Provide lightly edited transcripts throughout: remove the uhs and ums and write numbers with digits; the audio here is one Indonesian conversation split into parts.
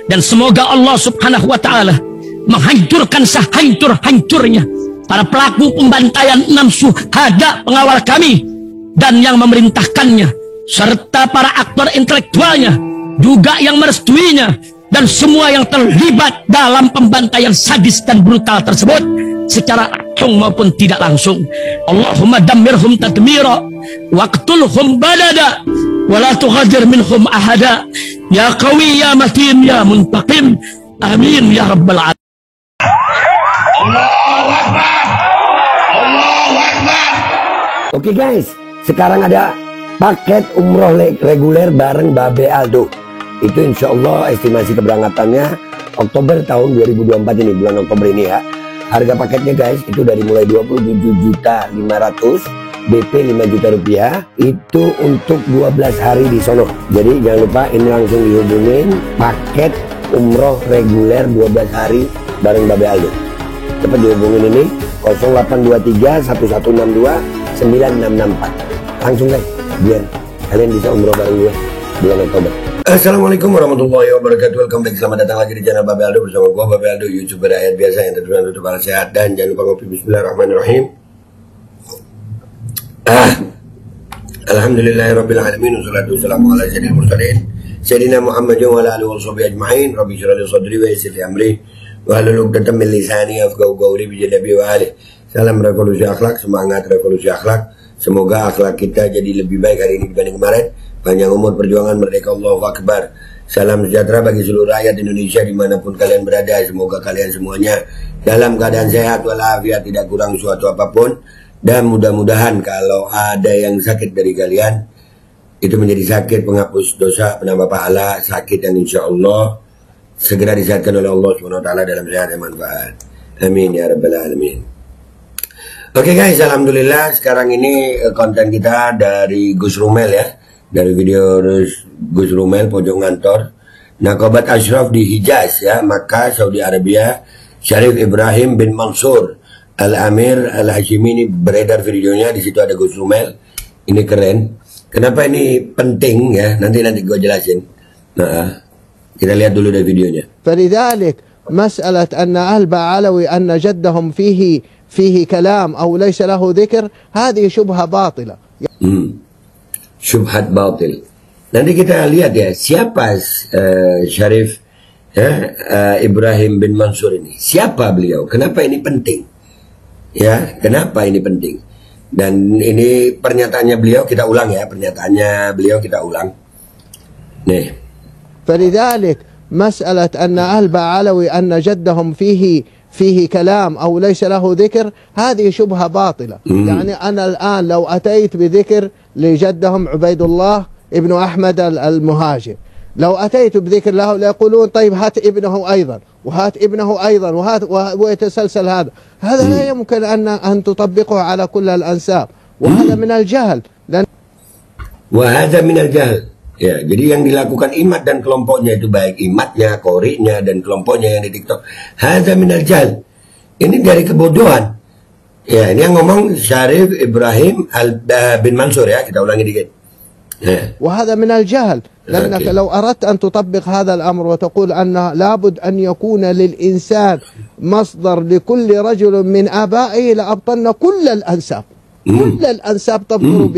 Dan semoga Allah subhanahu wa ta'ala menghancurkan sehancur-hancurnya para pelaku pembantaian 6 syuhada pengawal kami dan yang memerintahkannya, serta para aktor intelektualnya juga yang merestuinya, dan semua yang terlibat dalam pembantaian sadis dan brutal tersebut secara langsung maupun tidak langsung. Allahumma dammirhum tadmira waqtulhum balada wala tughadir minhum ahada ya qawi ya matin ya muntaqim amin ya rabbal alamin. Allahu Akbar, Allahu Akbar. Oke guys, sekarang ada paket umroh reguler bareng Babe Aldo. Itu insya Allah estimasi keberangkatannya Oktober tahun 2024 ini, bulan Oktober ini ya. Harga paketnya guys itu dari mulai 27.500.000 BP 5 juta rupiah. Itu untuk 12 hari di sono. Jadi jangan lupa ini langsung dihubungin paket umroh reguler 12 hari bareng Babe Aldo. Cepat dihubungin ini 0823 1162 9664. Langsung guys, biar kalian bisa umroh bareng gue bulan Oktober. Assalamualaikum warahmatullahi wabarakatuh. Welcome back, selamat datang lagi di channel Babe Aldo bersama gue Babe Aldo, YouTuber rakyat biasa yang tentunya untuk para sehat. Dan jangan lupa ngopi. Bismillahirrahmanirrahim. Alhamdulillahirrabbilalamin. Wassalatu wassalamu ala sayyidil mursalin Sayyidina Muhammadin wa ala alihi wa sahbihi ajma'in. Rabbi shrah li sadri wa yassir li amri wahlul 'uqdatam min lisani yafqahu qawli bi janabi wa ali. Salam revolusi akhlak, semangat revolusi akhlak. Semoga akhlak kita jadi lebih baik hari ini dibanding kemarin. Panjang umur, perjuangan, merdeka, Allahu Akbar. Salam sejahtera bagi seluruh rakyat Indonesia dimanapun kalian berada. Semoga kalian semuanya dalam keadaan sehat walafiat, tidak kurang suatu apapun. Dan mudah-mudahan kalau ada yang sakit dari kalian, itu menjadi sakit penghapus dosa, penambah pahala, sakit yang insya Allah segera disehatkan oleh Allah SWT dalam sehat dan manfaat. Amin ya rabbal alamin. Oke guys, alhamdulillah sekarang ini konten kita dari Gus Rumel ya. Dari video Gus Rumel pojok ngantor Nakobat Ashraf di Hijaz ya, Makkah, Saudi Arabia. Syarif Ibrahim bin Mansur Al-Amir Al-Hashimi ini beredar videonya. Di situ ada Gus Rumel. Ini keren. Kenapa ini penting ya? Nanti gue jelasin. Nah, kita lihat dulu dari videonya. فلذلك مسألة أن أهل بعلوي أن جدهم فيه كلام أو ليس له ذكر هذه شبهة باطلة. Syubhat batil. Nanti kita lihat ya siapa Syarif Ibrahim bin Mansur ini. Siapa beliau? Kenapa ini penting? Ya, kenapa ini penting? Dan ini pernyataannya beliau kita ulang ya, pernyataannya beliau kita ulang. Nih. فلذلك مسألة أن أهل بعلوي أن جدهم فيه كلام أو ليس له ذكر هذه شبهة باطلة. يعني أنا الآن لو أتيت بذكر لجدهم عبيد الله ابن أحمد المهاجر، لو أتيت بذكر له يقولون طيب هات ابنه أيضا وهات ابنه أيضا ويتسلسل هذا لا يمكن أن تطبقه على كل الأنساب، وهذا من الجهل. وهذا من الجهل. Ya, jadi yang dilakukan Imad dan kelompoknya itu baik Imadnya, Qori'nya dan kelompoknya yang di TikTok. Hadza minal jahl. Ini dari kebodohan. Ya, ini yang ngomong Syarif Ibrahim bin Mansur ya. Kita ulangi dikit. وهذا من الجهل لأنك لو أردت أن تطبق هذا الأمر وتقول أن لابد أن يكون للإنسان مصدر لكل رجل من آبائه لأبطلنا كل الأنساب. كل الأنساب تبطل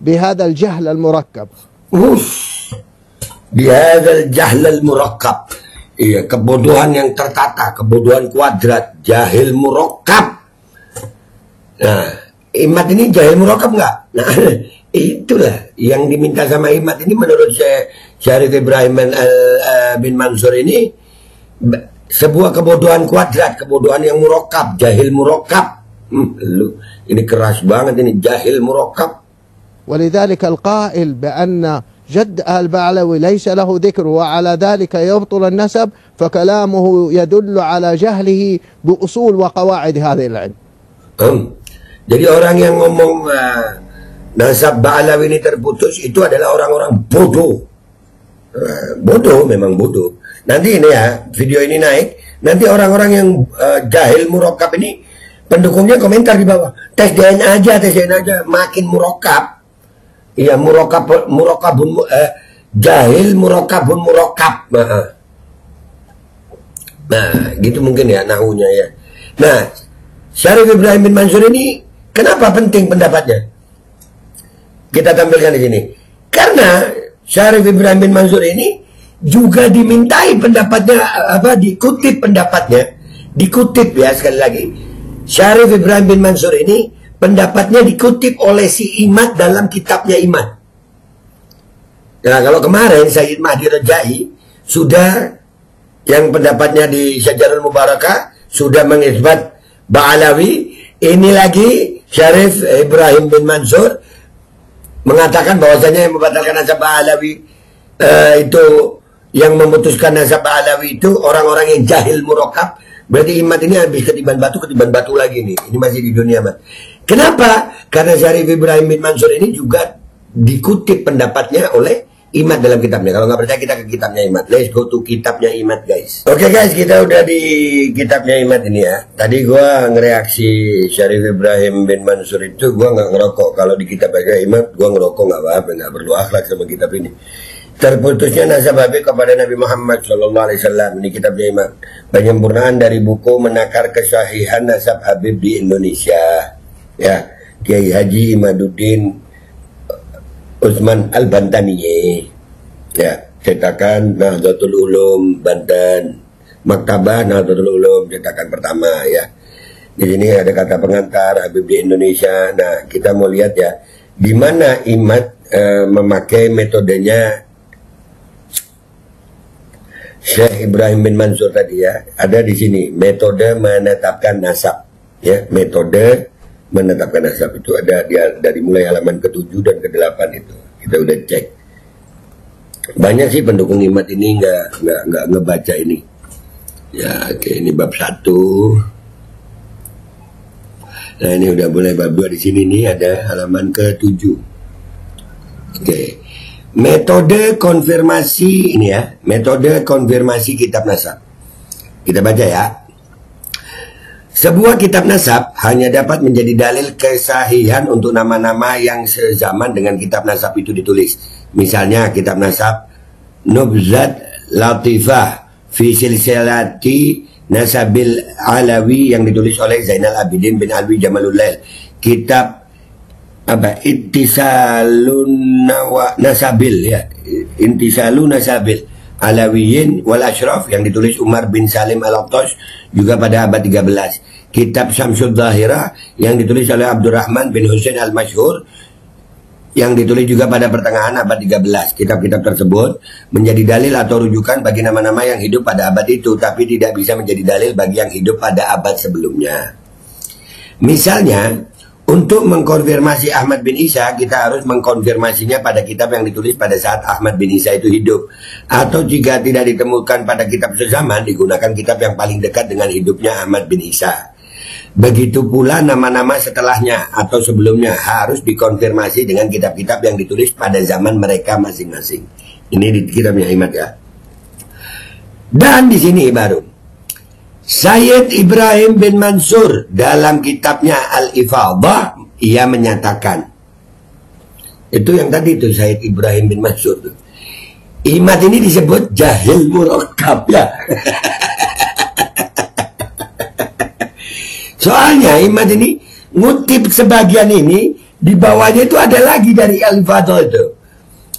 بهذا الجهل المركب. Bihadzal jahlal murakkab. Iya, kebodohan yang tertata, kebodohan kuadrat, jahil murakkab. Nah, Imad ini jahil murakkab enggak? Nah, itulah yang diminta sama Imad ini menurut Syarif Ibrahim bin Mansur ini sebuah kebodohan kuadrat, kebodohan yang murakkab, jahil murakkab. Ini keras banget ini, jahil murakkab. ولذلك القائل بأن جد البعلوي ليس له ذكر وعلى ذلك يبطل النسب فكلامه يدل على جهله بأصول وقواعد هذه العلم. Jadi orang yang ngomong nasab Ba'alawi ini terputus itu adalah orang-orang bodoh. Bodoh, memang bodoh. Nanti ini ya, video ini naik, nanti orang-orang yang jahil murakkab ini pendukungnya komentar di bawah. Tes DNA aja, makin murakkab. Iya, jahil murakkabun murakkab. Nah, gitu mungkin ya nahunya ya. Nah, Syarif Ibrahim bin Mansur ini kenapa penting pendapatnya? Kita tampilkan di sini. Karena Syarif Ibrahim bin Mansur ini juga dimintai pendapatnya, dikutip pendapatnya. Dikutip ya, sekali lagi. Syarif Ibrahim bin Mansur ini pendapatnya dikutip oleh si Imad dalam kitabnya Imad. Nah, kalau kemarin Sayyid Mahdi Rajai sudah yang pendapatnya di Syajarul Mubarakah sudah mengisbat Ba'alawi, ini lagi Syarif Ibrahim bin Mansur mengatakan bahwasanya yang membatalkan nasab Ba'alawi itu, yang memutuskan nasab Ba'alawi itu orang-orang yang jahil murakab. Berarti Imad ini habis ketiban batu lagi nih. Ini masih di dunia Imad. Kenapa? Karena Syarif Ibrahim bin Mansur ini juga dikutip pendapatnya oleh Imad dalam kitabnya. Kalau nggak percaya kita ke kitabnya Imad. Let's go to kitabnya Imad, guys. Oke guys, kita udah di kitabnya Imad ini ya. Tadi gua ngereaksi Syarif Ibrahim bin Mansur itu, gua nggak ngerokok. Kalau di kitabnya Imad gua ngerokok nggak apa-apa, nggak perlu akhlak sama kitab ini. Terputusnya nasab Habib kepada Nabi Muhammad SAW. Ini kitabnya Imad. Penyempurnaan dari buku menakar kesahihan nasab Habib di Indonesia. Ya, Kiai Haji Imaduddin Utsman Al-Bantani, ya, cetakan Nahdlatul Ulum Banten, Maktabah Nahdlatul Ulum cetakan pertama ya. Di sini ada kata pengantar Habib di Indonesia. Nah, kita mau lihat ya, di mana Imad memakai metodenya Syekh Ibrahim bin Mansur tadi ya. Ada di sini metode menetapkan nasab ya, metode menetapkan nasab itu ada dia dari mulai halaman ke-7 dan ke-8 itu. Kita udah cek. Banyak sih pendukung Imad ini nggak ngebaca ini. Ya, oke, ini bab 1. Nah, ini udah mulai bab 2 di sini nih ada halaman ke-7. Oke. Metode konfirmasi ini ya, metode konfirmasi kitab nasab. Kita baca ya. Sebuah kitab nasab hanya dapat menjadi dalil kesahihan untuk nama-nama yang sezaman dengan kitab nasab itu ditulis. Misalnya kitab nasab Nubzat Latifah fi silsilati Nasabil Alawi yang ditulis oleh Zainal Abidin bin Alwi Jamalulail. Kitab Intisalun Nasabil ya, Intisalun Nasabil Alawiyin wal Ashraf yang ditulis Umar bin Salim Al-Aqtash juga pada abad 13. Kitab Syamsul Zahirah yang ditulis oleh Abdurrahman bin Husain Al-Masyhur yang ditulis juga pada pertengahan abad 13. Kitab-kitab tersebut menjadi dalil atau rujukan bagi nama-nama yang hidup pada abad itu, tapi tidak bisa menjadi dalil bagi yang hidup pada abad sebelumnya. Misalnya, untuk mengkonfirmasi Ahmad bin Isa, kita harus mengkonfirmasinya pada kitab yang ditulis pada saat Ahmad bin Isa itu hidup. Atau jika tidak ditemukan pada kitab sezaman, digunakan kitab yang paling dekat dengan hidupnya Ahmad bin Isa. Begitu pula nama-nama setelahnya atau sebelumnya harus dikonfirmasi dengan kitab-kitab yang ditulis pada zaman mereka masing-masing. Ini di kitabnya Imad ya. Dan di sini baru Sayyid Ibrahim bin Mansur dalam kitabnya Al-Ifadah ia menyatakan, itu yang tadi itu Sayyid Ibrahim bin Mansur tuh. Imad ini disebut jahil murakab ya. Soalnya Imad ini ngutip sebagian ini, di bawahnya itu ada lagi dari Al-Ifadah itu.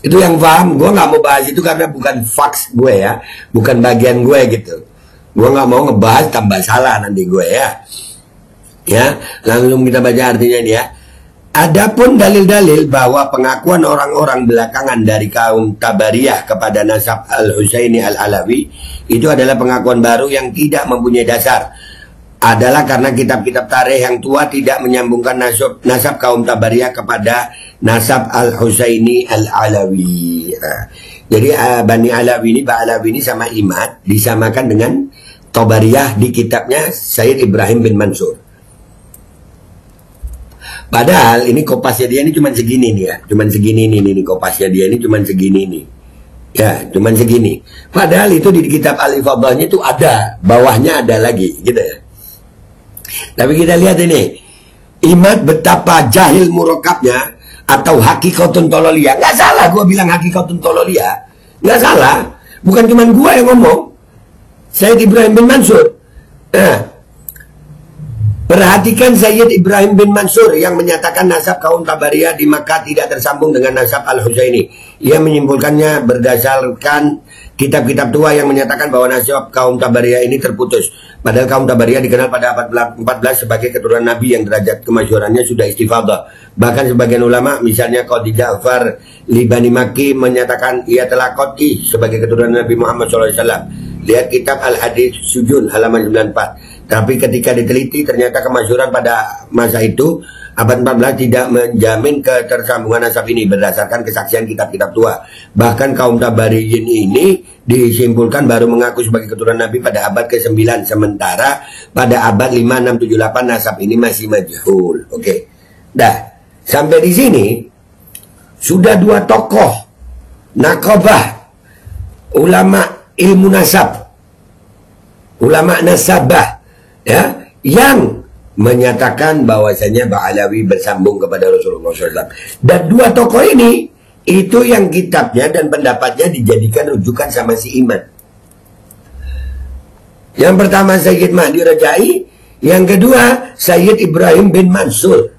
Itu yang paham, gue nggak mau bahas itu karena bukan faks gue ya, bukan bagian gue gitu. Gue nggak mau ngebahas tambah salah nanti gue ya. Ya, langsung kita baca artinya ini ya. Adapun dalil-dalil bahwa pengakuan orang-orang belakangan dari kaum Tabariyah kepada nasab Al-Husaini Al-Alawi itu adalah pengakuan baru yang tidak mempunyai dasar. Adalah karena kitab-kitab tarikh yang tua tidak menyambungkan nasab kaum Tabariyah kepada nasab Al-Husaini Al-Alawi. Jadi Bani Alawi ini, Ba'alawi ini sama Imad disamakan dengan Tabariyah di kitabnya Sayyid Ibrahim bin Mansur. Padahal ini kopasnya dia ini cuma segini nih ya, cuma segini nih kopasnya dia ini cuma segini nih. Ya, cuma segini. Padahal itu di kitab Al-Ifadahnya itu ada, bawahnya ada lagi gitu ya. Tapi kita lihat ini, Imad betapa jahil murakabnya atau hakikatun tololiyah. Nggak salah gue bilang hakikatun tololiyah, nggak salah. Bukan cuma gue yang ngomong. Sayyid Ibrahim bin Mansur. Nah, perhatikan Sayyid Ibrahim bin Mansur yang menyatakan nasab kaum Tabariyah di Makkah tidak tersambung dengan nasab Al-Husaini. Ia menyimpulkannya berdasarkan kitab-kitab tua yang menyatakan bahwa nasab kaum Tabariyah ini terputus. Padahal kaum Tabariyah dikenal pada abad 14 sebagai keturunan Nabi yang derajat kemasyhurannya sudah istifadah. Bahkan sebagian ulama, misalnya Qadhi Ja'far Libani Maki, menyatakan ia telah qat'i sebagai keturunan Nabi Muhammad SAW. Lihat kitab Al-Hadis Sujun halaman 94. Tapi ketika diteliti ternyata kemasyhuran pada masa itu abad 14 tidak menjamin ketersambungan nasab ini berdasarkan kesaksian kitab-kitab tua. Bahkan kaum Tabariyin ini disimpulkan baru mengaku sebagai keturunan Nabi pada abad ke-9, sementara pada abad 5, 6, 7, 8 nasab ini masih majhul. Oke. Dah, sampai di sini sudah dua tokoh nakobah ulama ilmu nasab, ulama nasabah, ya, yang menyatakan bahwasanya Ba'alawi bersambung kepada Rasulullah SAW. Dan dua tokoh ini itu yang kitabnya dan pendapatnya dijadikan rujukan sama si Iman. Yang pertama Sayyid Mahdi Rajai, yang kedua Sayyid Ibrahim bin Mansur.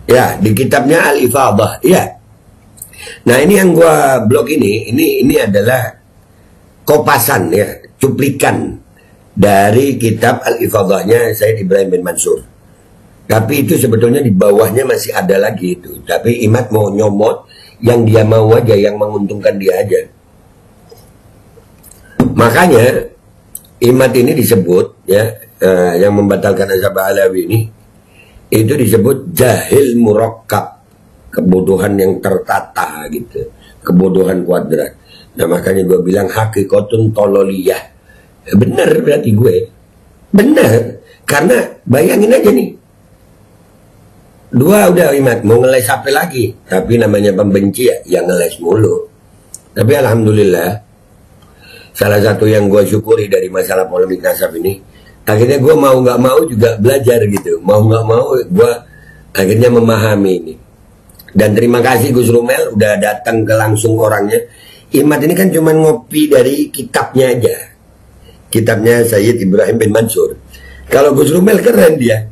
Ya, di kitabnya Al-Ifadah. Ya. Nah, ini yang gua blog ini adalah kopasan, ya, cuplikan dari kitab Al-Ifadahnya Sayyid Ibrahim bin Mansur. Tapi itu sebetulnya di bawahnya masih ada lagi itu. Tapi Imad mau nyomot yang dia mau aja, yang menguntungkan dia aja. Makanya Imad ini disebut, ya, yang membatalkan nasab Alawi ini, itu disebut jahil murakkab, kebodohan yang tertata gitu, kebodohan kuadrat. Nah, makanya gue bilang hakikatun tololiyah. Bener berarti gue. Bener. Karena bayangin aja nih. Dua udah Imad, mau ngeles apa lagi? Tapi namanya pembenci ya, yang ngeles mulu. Tapi alhamdulillah, salah satu yang gue syukuri dari masalah polemik nasab ini, akhirnya gue mau nggak mau juga belajar gitu. Mau nggak mau gue akhirnya memahami ini. Dan terima kasih Gus Rumel udah datang ke langsung orangnya. Imad ini kan cuma ngopi dari kitabnya aja. Kitabnya Sayyid Ibrahim bin Mansur. Kalau Gus Rumel keren dia.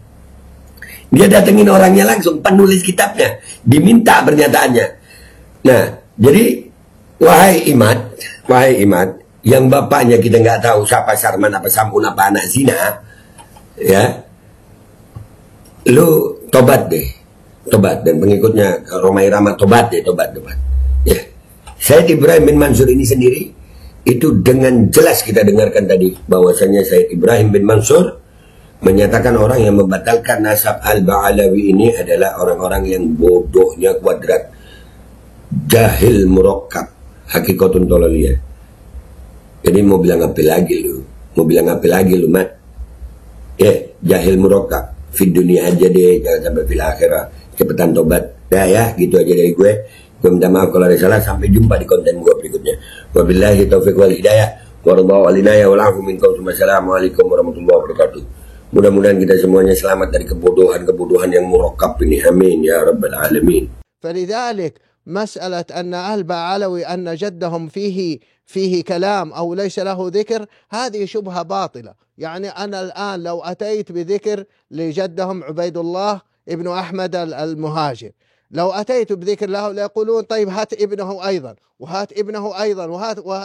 Dia datengin orangnya langsung, penulis kitabnya. Diminta pernyataannya. Nah, jadi wahai Imad, yang bapaknya kita nggak tahu siapa Sarman, apa Sampun, apa anak zina, ya, lu tobat deh. Tobat, dan pengikutnya Romai Rama tobat. Ya. Sayyid Ibrahim bin Mansur ini sendiri itu dengan jelas kita dengarkan tadi bahwasanya Sayyid Ibrahim bin Mansur menyatakan orang yang membatalkan nasab Al-Ba'alawi ini adalah orang-orang yang bodohnya kuadrat, jahil murakkab, hakikatun tololiyah. Jadi mau bilang apa lagi lu? Mat? Ya, jahil murakkab. Fid dunia aja deh, jangan sampai fil akhirah. Cepetan tobat. Dah ya, gitu aja dari gue. Gue minta maaf kalau ada salah. Sampai jumpa di konten gue berikutnya. Wabillahi taufiq wal hidayah. Warahmatullahi walinaya walafu minkum. Assalamualaikum warahmatullahi wabarakatuh. Mudah-mudahan kita semuanya selamat dari kebodohan yang murakkab ini. Amin ya rabbal alamin. فلذلك مسألة أن أهل بعلوي أن جدهم فيه كلام أو ليس له ذكر، هذه شبهة باطلة. يعني أنا الآن لو أتيت بذكر لجدهم عبيد الله ابن أحمد المهاجر، لو أتيت بذكر له ليقولون طيب هات ابنه أيضا وهات ابنه أيضا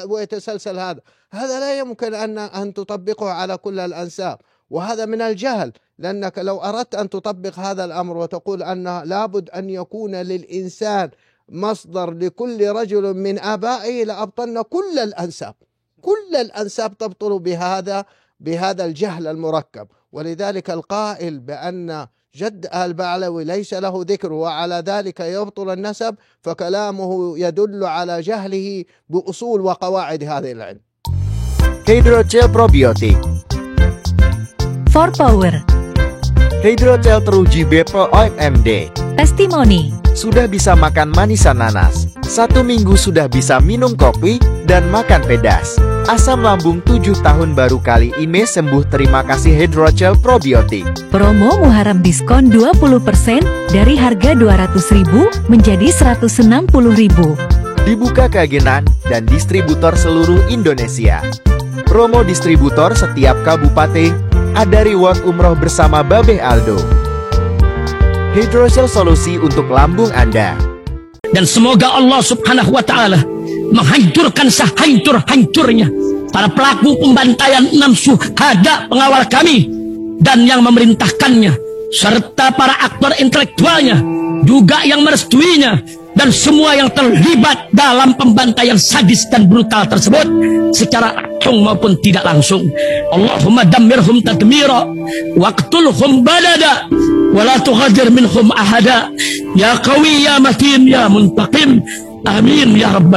ويتسلسل هذا لا يمكن أن تطبقه على كل الأنساب، وهذا من الجهل. لأنك لو أردت أن تطبق هذا الأمر وتقول أن لابد أن يكون للإنسان مصدر لكل رجل من آبائه لأبطلنا كل الأنساب تبطل بهذا الجهل المركب. ولذلك القائل بأن جد البعلوي ليس له ذكر وعلى ذلك يبطل النسب فكلامه يدل على جهله بأصول وقواعد هذه العلم. Hydrogel probiotik. For Power. Hydrogel teruji Bepro OMD. Testimoni. Sudah bisa makan manisan nanas. 1 minggu sudah bisa minum kopi dan makan pedas. Asam lambung 7 tahun baru kali ini sembuh. Terima kasih Hydrogel probiotik. Promo Muharram diskon 20% dari harga 200.000 menjadi 160.000. Dibuka ke agenan dan distributor seluruh Indonesia. promo distributor setiap kabupaten, ada reward umroh bersama Babeh Aldo. Hydrocell solusi untuk lambung Anda. Dan semoga Allah subhanahu wa ta'ala menghancurkan sehancur-hancurnya para pelaku pembantaian 6 syuhada pengawal kami dan yang memerintahkannya, serta para aktor intelektualnya, juga yang merestuinya, dan semua yang terlibat dalam pembantaian sadis dan brutal tersebut secara langsung maupun tidak langsung. Allahumma dammirhum tadmira waqtulhum balada wala tughadir minhum ahada ya qawi ya matin ya muntaqim. Amin ya rabbal